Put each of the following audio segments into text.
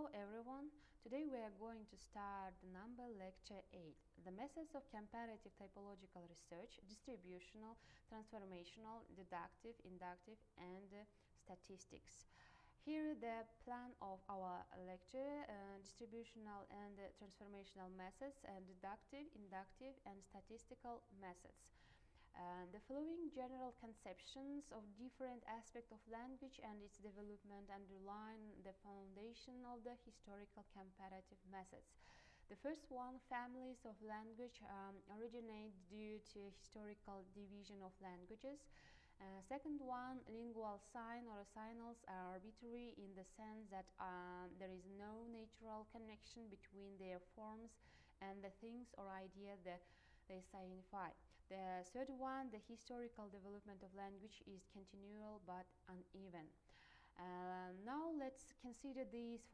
Hello everyone, today we are going to start the number lecture 8, the methods of comparative typological research, distributional, transformational, deductive, inductive and statistics. Here is the plan of our lecture, distributional and transformational methods and deductive, inductive and statistical methods. The following general conceptions of different aspects of language and its development underline the foundation of the historical comparative methods. The first one, families of language, originate due to historical division of languages. Second one, lingual sign or signals are arbitrary in the sense that there is no natural connection between their forms and the things or ideas that they signify. The third one, the historical development of language is continual but uneven. Now let's consider these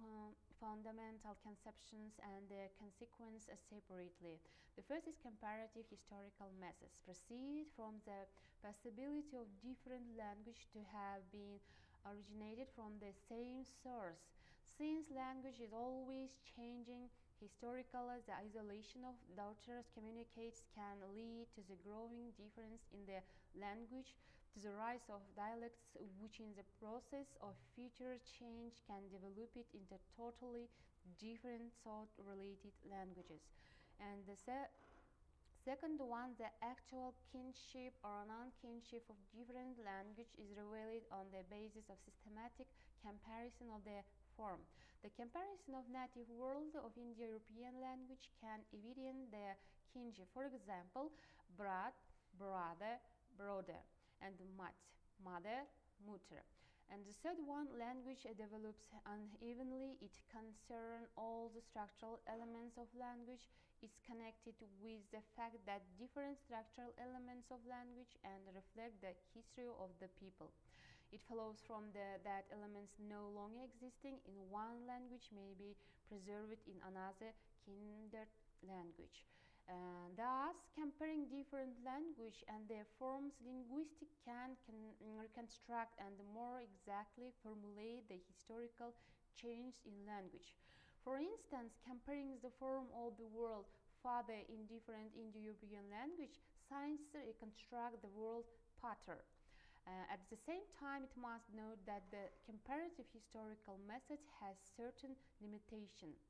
fundamental conceptions and their consequences separately. The first is comparative historical methods. Proceed from the possibility of different language to have been originated from the same source. Since language is always changing, historically, the isolation of daughters communicates can lead to the growing difference in the language, to the rise of dialects, which in the process of future change can develop it into totally different thought-related languages. And the second one, the actual kinship or non-kinship of different language is revealed on the basis of systematic comparison of their form. The comparison of native world of Indo-European language can evidence their kinship. For example, brat, brother, brother, and mat, mother, mutter. And the third one, language develops unevenly. It concerns all the structural elements of language. It's connected with the fact that different structural elements of language and reflect the history of the people. It follows from that elements no longer existing in one language may be preserved in another kindred language. Thus, comparing different language and their forms, linguistics can reconstruct and more exactly formulate the historical change in language. For instance, comparing the form of the word father in different Indo-European language, science reconstruct the word pater. At the same time, it must note that the comparative historical method has certain limitations.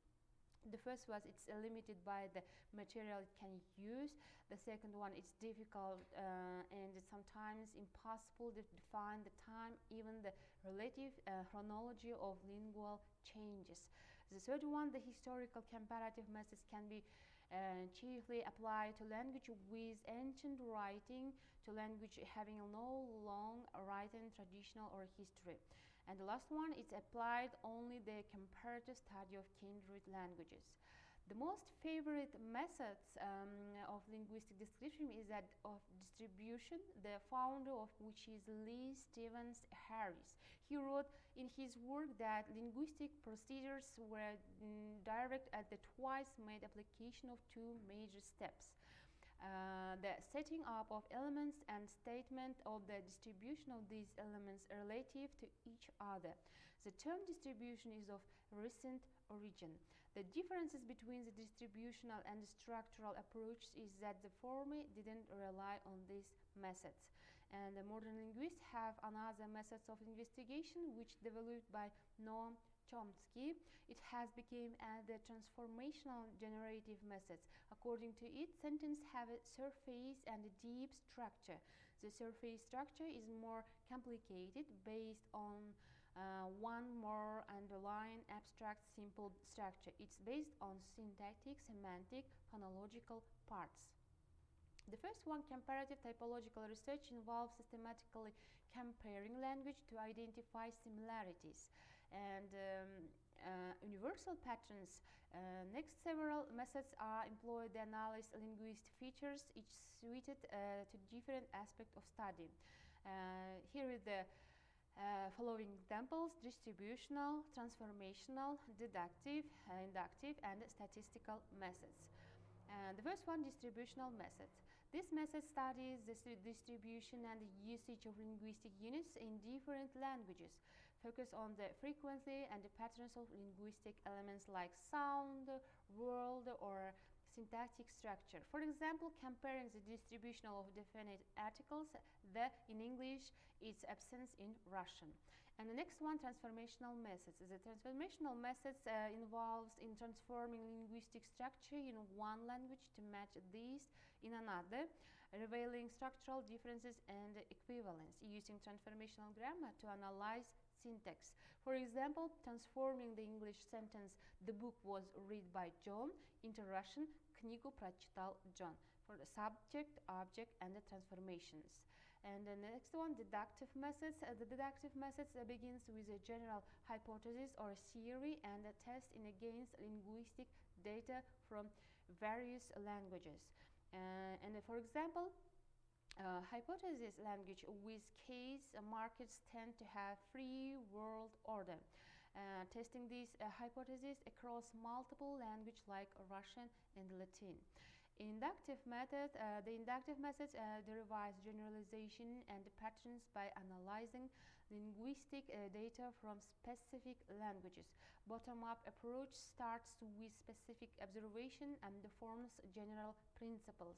The first was it's limited by the material it can use. The second one, it's difficult and sometimes impossible to define the time, even the relative chronology of lingual changes. The third one, the historical comparative methods can be chiefly applied to language with ancient writing, to language having no long writing traditional or history. And the last one, it's applied only the comparative study of kindred languages. The most favorite methods of linguistic description is that of distribution, the founder of which is Lee Stevens Harris. He wrote in his work that linguistic procedures were direct at the twice made application of two major steps. The setting up of elements and statement of the distribution of these elements relative to each other. The term distribution is of recent origin. The differences between the distributional and the structural approaches is that the former didn't rely on these methods. And the modern linguists have another methods of investigation which developed by Noam Chomsky. It has become the transformational generative methods. According to it, sentences have a surface and a deep structure. The surface structure is more complicated, based on one more underlying abstract simple structure. It's based on syntactic, semantic, phonological parts. The first one, comparative typological research, involves systematically comparing language to identify similarities and universal patterns. Next, several methods are employed to analyze linguistic features, each suited to different aspects of study. Here is the following examples: distributional, transformational, deductive, inductive, and statistical methods. The first one, distributional method. This method studies the distribution and the usage of linguistic units in different languages. focus on the frequency and the patterns of linguistic elements like sound, word, or syntactic structure. For example, comparing the distributional of definite articles, the in English, its absence in Russian. And the next one, transformational methods. The transformational methods involves in transforming linguistic structure in one language to match these in another, revealing structural differences and equivalence, using transformational grammar to analyze syntax. For example, transforming the English sentence "the book was read by John" into Russian "книгу прочитал John, for the subject, object, and the transformations. And the next one, deductive methods. The deductive methods begins with a general hypothesis or theory and testing against linguistic data from various languages. For example, hypothesis language with case markers tend to have free world order. Testing these hypotheses across multiple languages like Russian and Latin. Inductive method. The inductive methods derives generalization and patterns by analyzing linguistic data from specific languages. Bottom-up approach starts with specific observation and forms general principles.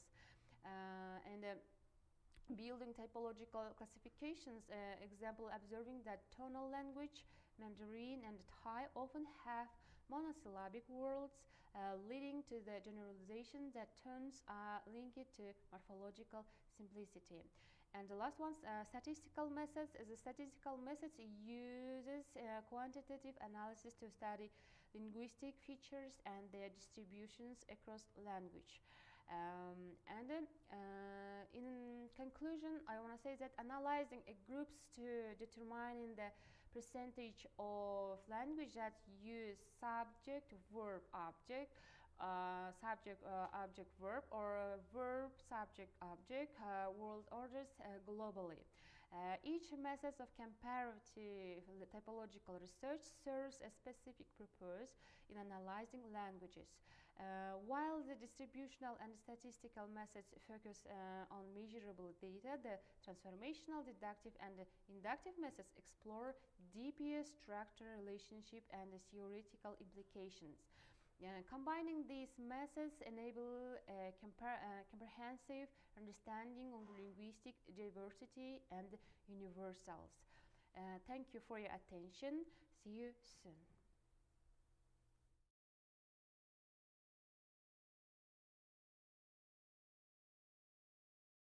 Building typological classifications, example, observing that tonal language, Mandarin and Thai often have monosyllabic words, leading to the generalization that tones are linked to morphological simplicity. And the last one, statistical methods. The statistical methods uses quantitative analysis to study linguistic features and their distributions across language. In conclusion, I want to say that analyzing groups to determining the percentage of language that use subject, verb, object, subject, verb, or verb, subject, object, world orders globally. Each method of comparative typological research serves a specific purpose in analyzing languages. While the distributional and statistical methods focus on measurable data, the transformational, deductive, and inductive methods explore deeper structural relationship and theoretical implications. Combining these methods enable a comprehensive understanding of linguistic diversity and universals. Thank you for your attention. See you soon.